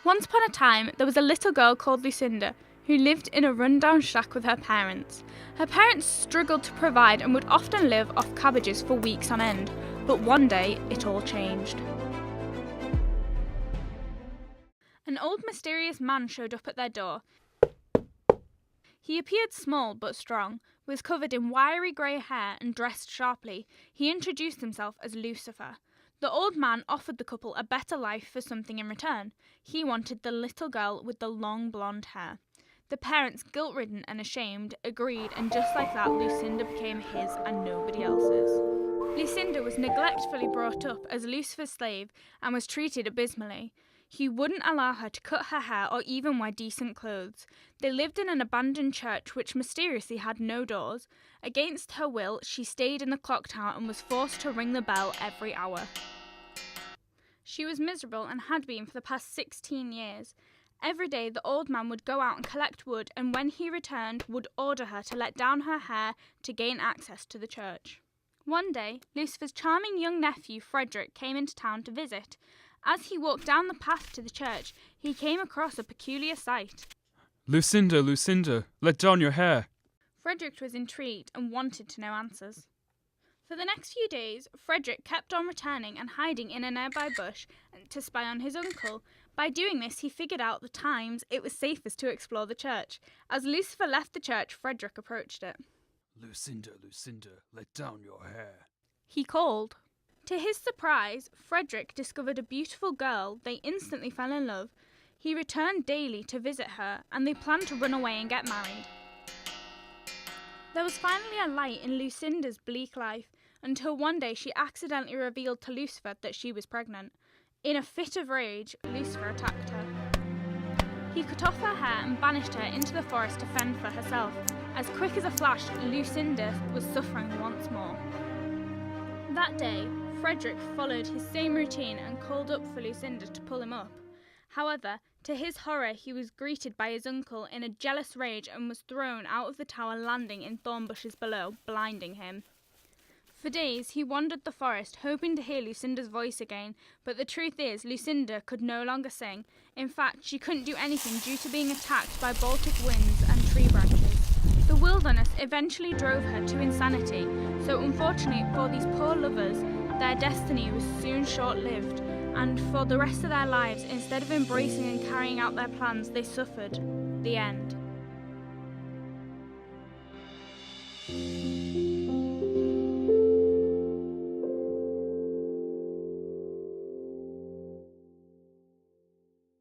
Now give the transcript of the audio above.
Once upon a time, there was a little girl called Lucinda who lived in a run-down shack with her parents. Her parents struggled to provide and would often live off cabbages for weeks on end, but one day it all changed. An old mysterious man showed up at their door. He appeared small but strong, was covered in wiry grey hair and dressed sharply. He introduced himself as Lucifer. The old man offered the couple a better life for something in return. He wanted the little girl with the long blonde hair. The parents, guilt-ridden and ashamed, agreed, and just like that, Lucinda became his and nobody else's. Lucinda was neglectfully brought up as Lucifer's slave and was treated abysmally. He wouldn't allow her to cut her hair or even wear decent clothes. They lived in an abandoned church which mysteriously had no doors. Against her will, she stayed in the clock tower and was forced to ring the bell every hour. She was miserable and had been for the past 16 years. Every day the old man would go out and collect wood, and when he returned would order her to let down her hair to gain access to the church. One day, Lucifer's charming young nephew Frederick came into town to visit. As he walked down the path to the church, he came across a peculiar sight. Lucinda, Lucinda, let down your hair. Frederick was intrigued and wanted to know answers. For the next few days, Frederick kept on returning and hiding in a nearby bush to spy on his uncle. By doing this, he figured out the times it was safest to explore the church. As Lucifer left the church, Frederick approached it. Lucinda, Lucinda, let down your hair. He called. To his surprise, Frederick discovered a beautiful girl. They instantly fell in love. He returned daily to visit her, and they planned to run away and get married. There was finally a light in Lucinda's bleak life, until one day she accidentally revealed to Lucifer that she was pregnant. In a fit of rage, Lucifer attacked her. He cut off her hair and banished her into the forest to fend for herself. As quick as a flash, Lucinda was suffering once more. That day, Frederick followed his same routine and called up for Lucinda to pull him up. However, to his horror, he was greeted by his uncle in a jealous rage and was thrown out of the tower, landing in thorn bushes below, blinding him. For days, he wandered the forest, hoping to hear Lucinda's voice again, but the truth is, Lucinda could no longer sing. In fact, she couldn't do anything due to being attacked by Baltic winds and tree branches. The wilderness eventually drove her to insanity, so unfortunately for these poor lovers, their destiny was soon short-lived, and for the rest of their lives, instead of embracing and carrying out their plans, they suffered. The end.